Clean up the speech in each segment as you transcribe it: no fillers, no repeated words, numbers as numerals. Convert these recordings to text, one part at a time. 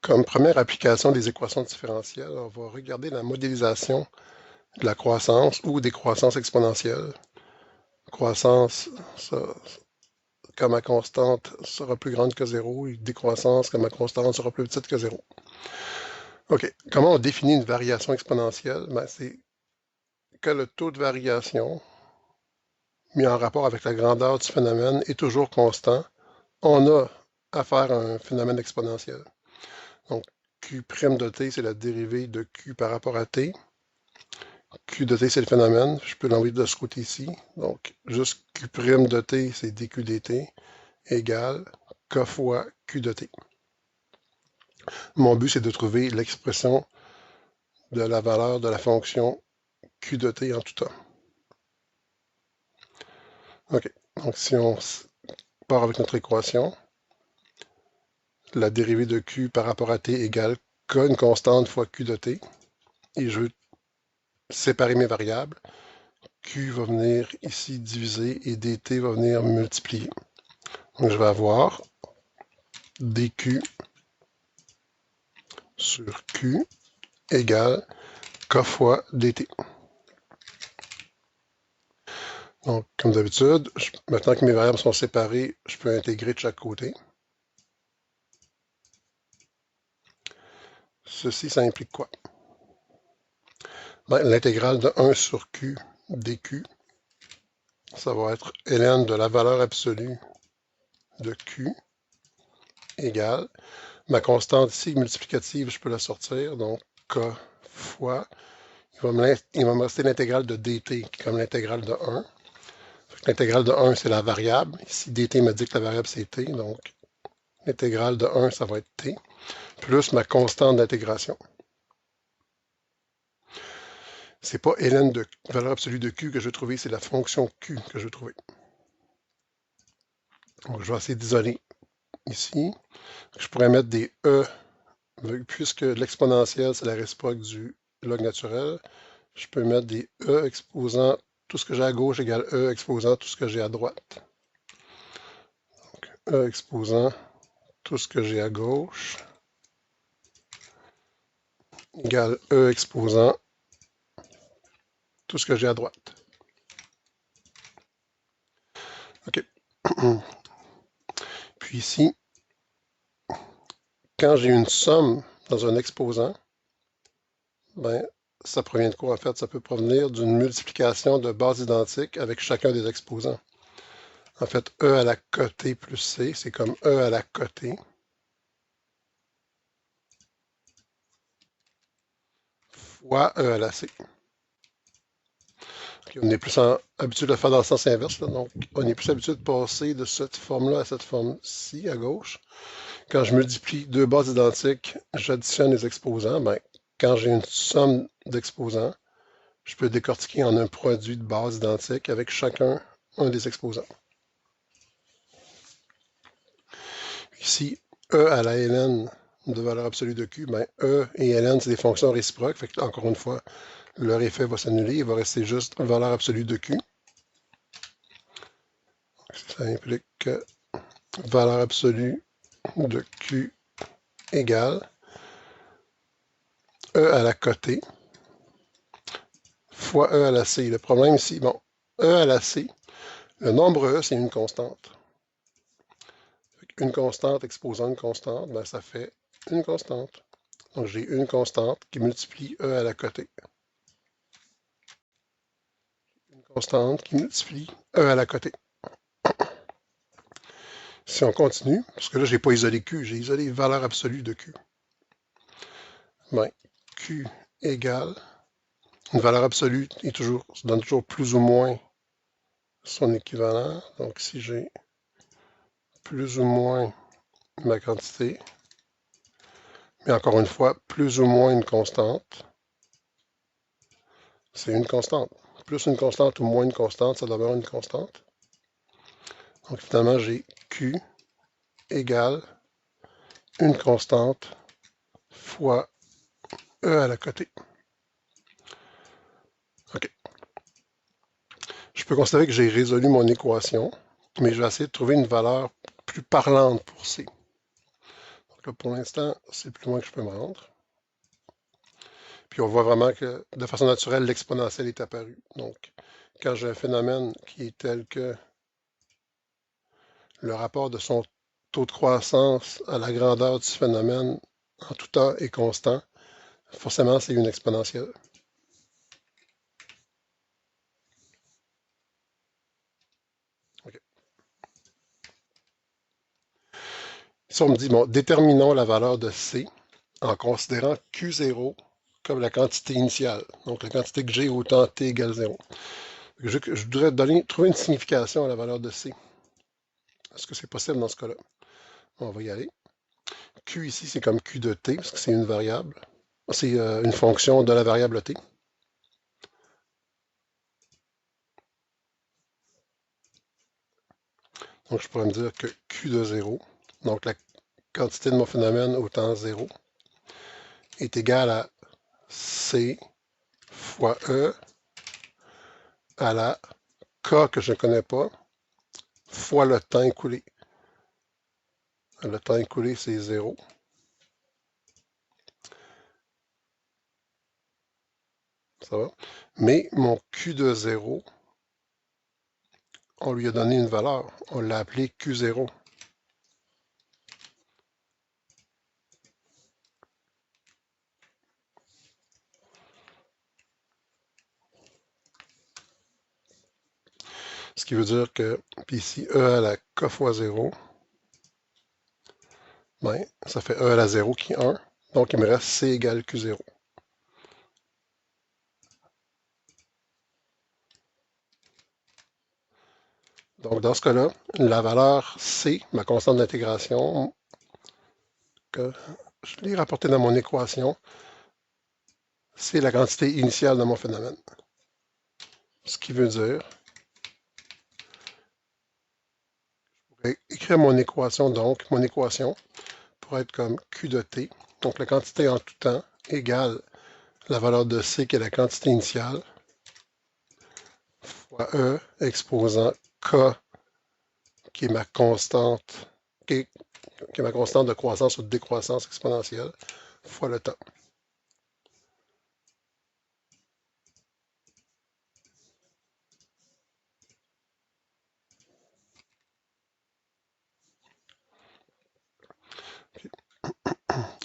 Comme première application des équations différentielles, on va regarder la modélisation de la croissance ou des croissances exponentielles. Croissance, quand ma constante sera plus grande que 0, et décroissance, quand ma constante sera plus petite que 0. OK. Comment on définit une variation exponentielle? Ben, c'est que le taux de variation mis en rapport avec la grandeur du phénomène est toujours constant. On a affaire à un phénomène exponentiel. Donc, Q' de t, c'est la dérivée de Q par rapport à t. Q de t, c'est le phénomène. Je peux l'envoyer de ce côté ici. Donc, juste Q' de t, c'est dQ dt, égale K fois Q de t. Mon but, c'est de trouver l'expression de la valeur de la fonction Q de t en tout temps. OK. Donc, si on part avec notre équation, la dérivée de Q par rapport à t égale K, une constante, fois Q de t. Et je veux séparer mes variables. Q va venir ici diviser et dt va venir multiplier. Donc, je vais avoir dq sur q égale k fois dt. Donc, comme d'habitude, maintenant que mes variables sont séparées, je peux intégrer de chaque côté. Ceci, ça implique quoi? Ben, l'intégrale de 1 sur q dq, ça va être ln de la valeur absolue de q égale, ma constante ici multiplicative, je peux la sortir, donc k fois, il va me rester l'intégrale de dt, qui est comme l'intégrale de 1. L'intégrale de 1, c'est la variable. Ici, dt me dit que la variable, c'est t, donc l'intégrale de 1, ça va être t, plus ma constante d'intégration. C'est pas ln de valeur absolue de q que je veux trouver, c'est la fonction q que je veux trouver. Donc, je vais essayer d'isoler ici. Je pourrais mettre des e, puisque l'exponentielle, c'est la réciproque du log naturel. Je peux mettre des e exposant tout ce que j'ai à gauche égale e exposant tout ce que j'ai à droite. Donc, e exposant tout ce que j'ai à gauche égale e exposant tout ce que j'ai à droite. OK. Puis ici, quand j'ai une somme dans un exposant, ben, ça provient de quoi en fait? Ça peut provenir d'une multiplication de bases identiques avec chacun des exposants. En fait, E à la côté plus C, c'est comme E à la côté fois E à la C. Okay, on est plus habitué de le faire dans le sens inverse, là, donc on est plus habitué de passer de cette forme-là à cette forme-ci à gauche. Quand je multiplie deux bases identiques, j'additionne les exposants. Ben, quand j'ai une somme d'exposants, je peux décortiquer en un produit de bases identiques avec chacun un des exposants. Ici, E à la ln de valeur absolue de Q, ben, E et ln, c'est des fonctions réciproques. Fait que, encore une fois, leur effet va s'annuler. Il va rester juste valeur absolue de Q. Ça implique que valeur absolue de Q égale E à la côté fois E à la C. Le problème ici, bon, E à la C, le nombre E, c'est une constante. Une constante exposant une constante, ben, ça fait une constante. Donc, j'ai une constante qui multiplie E à la côté. Une constante qui multiplie E à la côté. Si on continue, parce que là, je n'ai pas isolé Q, j'ai isolé valeur absolue de Q. Ben, Q égale, une valeur absolue donne toujours plus ou moins son équivalent. Donc, si j'ai plus ou moins ma quantité, mais encore une fois, plus ou moins une constante, c'est une constante. Plus une constante ou moins une constante, ça demeure une constante. Donc finalement, j'ai Q égale une constante fois E à la côté. OK. Je peux considérer que j'ai résolu mon équation, mais je vais essayer de trouver une valeur plus parlante pour C. Donc là, pour l'instant, c'est le plus loin que je peux me rendre. Puis on voit vraiment que de façon naturelle, l'exponentielle est apparue. Donc, quand j'ai un phénomène qui est tel que le rapport de son taux de croissance à la grandeur du phénomène en tout temps est constant, forcément, c'est une exponentielle. Okay. Si on me dit, bon, déterminons la valeur de C en considérant Q0 comme la quantité initiale, donc la quantité que j'ai au temps t égale 0. Je voudrais trouver une signification à la valeur de C. Est-ce que c'est possible dans ce cas-là? On va y aller. Q ici, c'est comme Q de t, parce que c'est une variable. C'est une fonction de la variable t. Donc, je pourrais me dire que Q de 0, donc la quantité de mon phénomène au temps 0, est égale à C fois E à la K que je ne connais pas, fois le temps écoulé. Le temps écoulé, c'est 0. Ça va? Mais mon Q de 0, on lui a donné une valeur. On l'a appelé Q0. Ce qui veut dire que, puis ici, E à la K fois 0, ben, ça fait E à la 0 qui est 1. Donc, il me reste C égale Q0. Donc, dans ce cas-là, la valeur C, ma constante d'intégration, que je l'ai rapportée dans mon équation, c'est la quantité initiale de mon phénomène. Ce qui veut dire, je pourrais écrire mon équation, donc, mon équation pourrait être comme Q de T, donc la quantité en tout temps, égale la valeur de C, qui est la quantité initiale, fois E exposant K, qui est ma constante, qui est ma constante de croissance ou de décroissance exponentielle, fois le temps.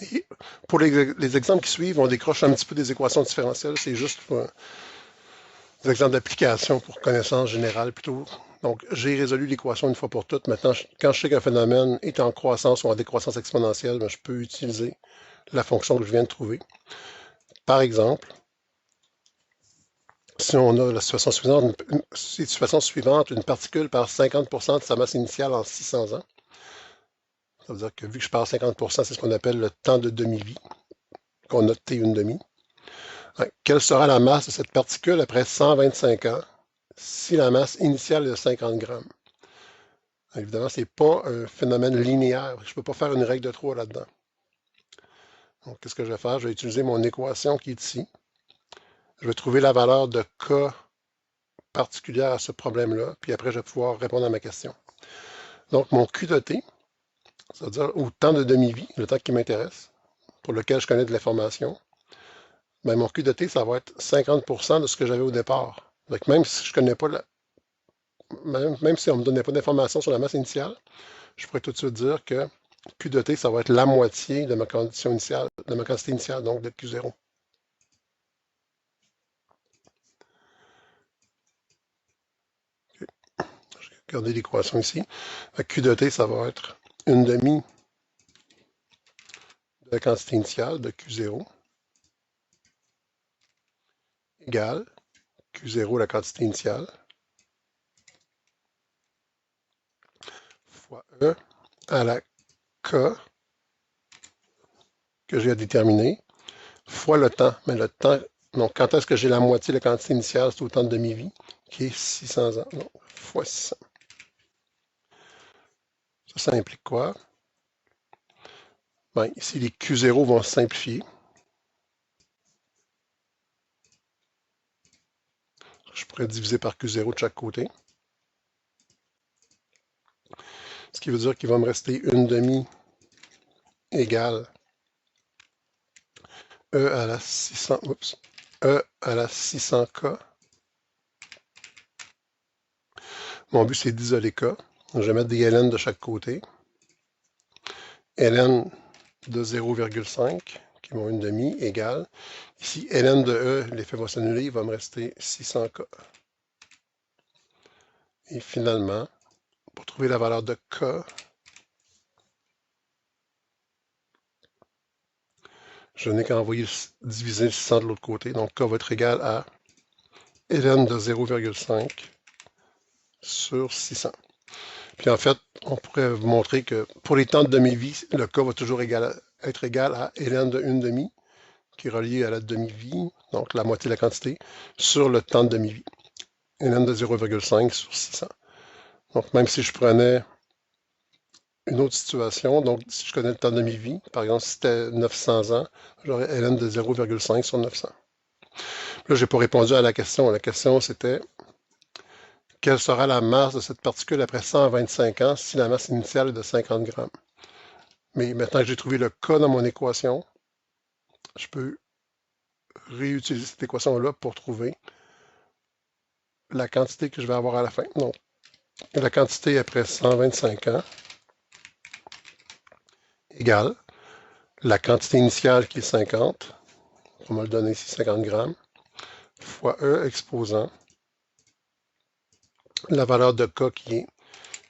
Et pour les exemples qui suivent, on décroche un petit peu des équations différentielles. C'est juste des exemples d'application pour connaissance générale plutôt. Donc, j'ai résolu l'équation une fois pour toutes. Maintenant, quand je sais qu'un phénomène est en croissance ou en décroissance exponentielle, ben, je peux utiliser la fonction que je viens de trouver. Par exemple, si on a la situation suivante, une particule perd 50% de sa masse initiale en 600 ans. Ça veut dire que vu que je perds 50%, c'est ce qu'on appelle le temps de demi-vie, qu'on a t une demi. Quelle sera la masse de cette particule après 125 ans si la masse initiale est de 50 grammes? Évidemment, ce n'est pas un phénomène linéaire. Je ne peux pas faire une règle de 3 là-dedans. Donc, qu'est-ce que je vais faire? Je vais utiliser mon équation qui est ici. Je vais trouver la valeur de K particulière à ce problème-là, puis après, je vais pouvoir répondre à ma question. Donc, mon Q de T, c'est-à-dire au temps de demi-vie, le temps qui m'intéresse, pour lequel je connais de l'information, ben, mon Q de T, ça va être 50% de ce que j'avais au départ. Donc, même si je connais pas même si on ne me donnait pas d'informations sur la masse initiale, je pourrais tout de suite dire que Q de T, ça va être la moitié de ma condition initiale, de ma quantité initiale, donc de Q0. Okay. Je vais garder l'équation ici. Q de T, ça va être une demi de la quantité initiale de Q0 égale Q0, la quantité initiale, fois E à la K que j'ai à déterminer, fois le temps. Mais le temps, donc quand est-ce que j'ai la moitié de la quantité initiale, c'est au temps de demi-vie, qui est 600 ans. Donc, fois 600. Ça implique quoi? Ben, ici, les Q0 vont se simplifier. Je pourrais diviser par Q0 de chaque côté. Ce qui veut dire qu'il va me rester une demi égale E à la 600, oups, E à la 600K. Mon but, c'est d'isoler K. Je vais mettre des ln de chaque côté. ln de 0,5, qui est mon 1/2, égale. Ici, ln de E, l'effet va s'annuler, il va me rester 600K. Et finalement, pour trouver la valeur de K, je n'ai qu'à envoyer diviser le 600 de l'autre côté. Donc, K va être égal à ln de 0,5 sur 600. Puis en fait, on pourrait vous montrer que pour les temps de demi-vie, le K va toujours être égal à ln de 1/2, qui est relié à la demi-vie, donc la moitié de la quantité, sur le temps de demi-vie. ln de 0,5 sur 600. Donc même si je prenais une autre situation, donc si je connais le temps de demi-vie, par exemple si c'était 900 ans, j'aurais ln de 0,5 sur 900. Là, je n'ai pas répondu à la question. La question, c'était quelle sera la masse de cette particule après 125 ans si la masse initiale est de 50 grammes? Mais maintenant que j'ai trouvé le K dans mon équation, je peux réutiliser cette équation-là pour trouver la quantité que je vais avoir à la fin. Donc, la quantité après 125 ans égale la quantité initiale qui est 50, on va le donner ici 50 grammes, fois E exposant la valeur de K qui est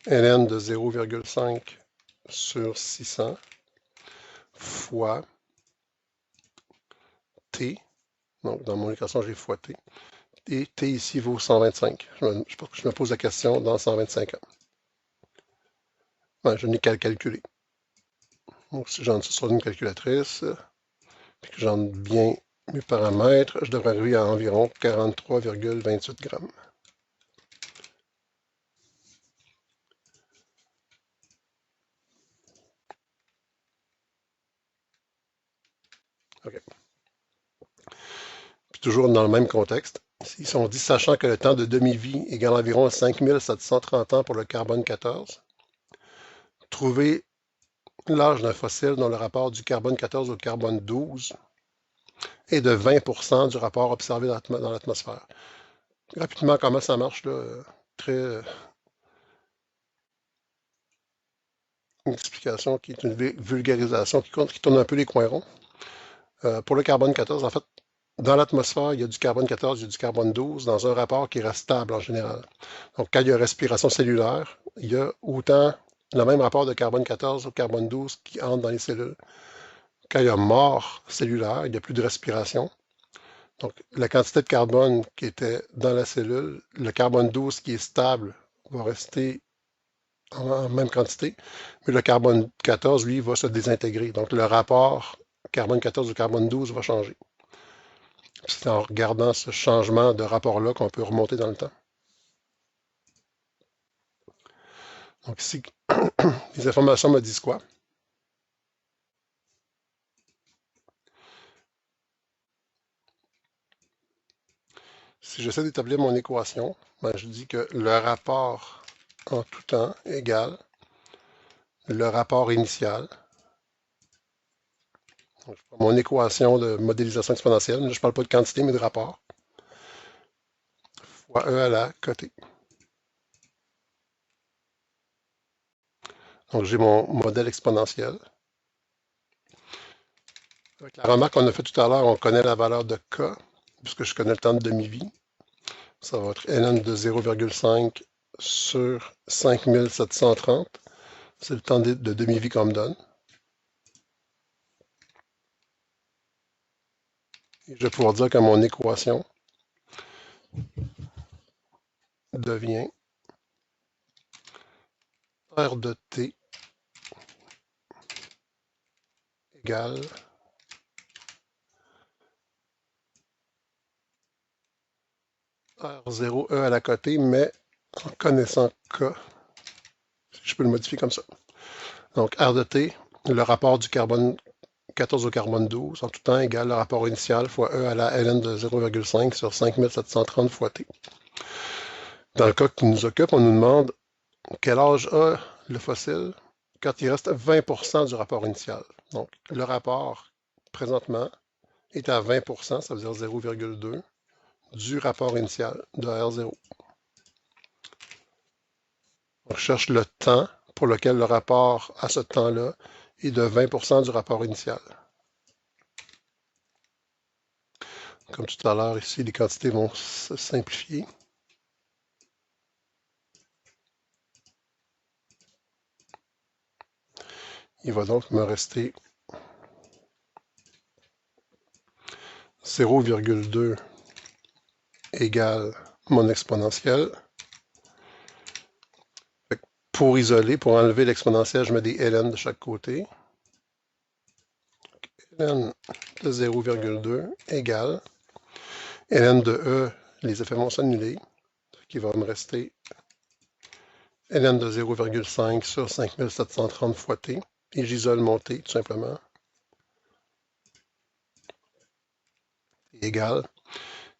ln de 0,5 sur 600 fois T, donc dans mon équation j'ai fois T, et T ici vaut 125. Je me pose la question dans 125 ans. Ben, je n'ai qu'à le calculer. Donc si j'entre ça sur une calculatrice, puis que j'entre bien mes paramètres, je devrais arriver à environ 43,28 grammes. OK. Puis toujours dans le même contexte, si on dit sachant que le temps de demi-vie égale environ 5730 ans pour le carbone 14, trouver l'âge d'un fossile dont le rapport du carbone 14 au carbone 12 est de 20% du rapport observé dans l'atmosphère. Rapidement, comment ça marche, là? Très... une explication qui est une vulgarisation qui tourne un peu les coins ronds. Pour le carbone 14, en fait, dans l'atmosphère, il y a du carbone 14, il y a du carbone 12 dans un rapport qui reste stable en général. Donc, quand il y a respiration cellulaire, il y a autant le même rapport de carbone 14 au carbone 12 qui entre dans les cellules. Quand il y a mort cellulaire, il n'y a plus de respiration. Donc, la quantité de carbone qui était dans la cellule, le carbone 12 qui est stable va rester en même quantité, mais le carbone 14, lui, va se désintégrer. Donc, le rapport carbone 14 au carbone 12 va changer. C'est en regardant ce changement de rapport-là qu'on peut remonter dans le temps. Donc ici, les informations me disent quoi? Si j'essaie d'établir mon équation, ben je dis que le rapport en tout temps égale le rapport initial. Donc, je prends mon équation de modélisation exponentielle, là, je ne parle pas de quantité, mais de rapport, fois E à la côté. Donc j'ai mon modèle exponentiel. Avec la remarque qu'on a fait tout à l'heure, on connaît la valeur de K, puisque je connais le temps de demi-vie. Ça va être ln de 0,5 sur 5730. C'est le temps de demi-vie qu'on me donne. Et je vais pouvoir dire que mon équation devient R de t égale R0 E à la côté, mais en connaissant K, je peux le modifier comme ça. Donc R de t, le rapport du carbone 14 au carbone 12, en tout temps égale le rapport initial fois E à la ln de 0,5 sur 5730 fois t. Dans le cas qui nous occupe, on nous demande quel âge a le fossile quand il reste 20% du rapport initial. Donc, le rapport, présentement, est à 20%, ça veut dire 0,2, du rapport initial de R0. On cherche le temps pour lequel le rapport à ce temps-là est de 20% du rapport initial. Comme tout à l'heure, ici, les quantités vont se simplifier. Il va donc me rester 0,2 égale mon exponentielle. Pour isoler, pour enlever l'exponentielle, je mets des ln de chaque côté. Ln de 0,2 égale ln de e, les effets vont s'annuler, ce qui va me rester ln de 0,5 sur 5730 fois t, et j'isole mon t tout simplement, égale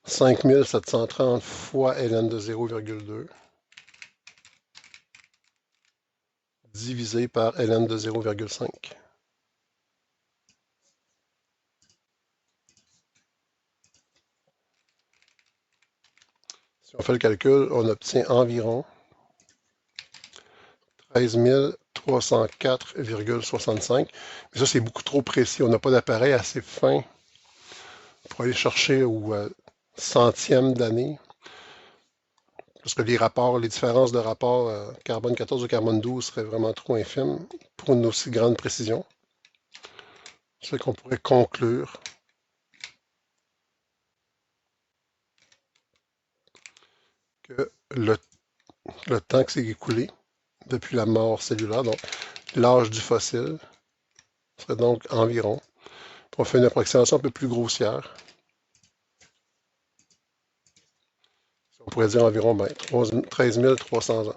5730 fois ln de 0,2 divisé par ln de 0,5. Si on fait le calcul, on obtient environ 13 304,65. Mais ça, c'est beaucoup trop précis. On n'a pas d'appareil assez fin pour aller chercher au centième d'année. Parce que les rapports, les différences de rapport carbone 14 ou carbone 12 seraient vraiment trop infimes pour une aussi grande précision. C'est qu'on pourrait conclure que le temps qui s'est écoulé depuis la mort cellulaire, donc l'âge du fossile, serait donc environ. On fait une approximation un peu plus grossière. On pourrait dire environ 13 300 ans.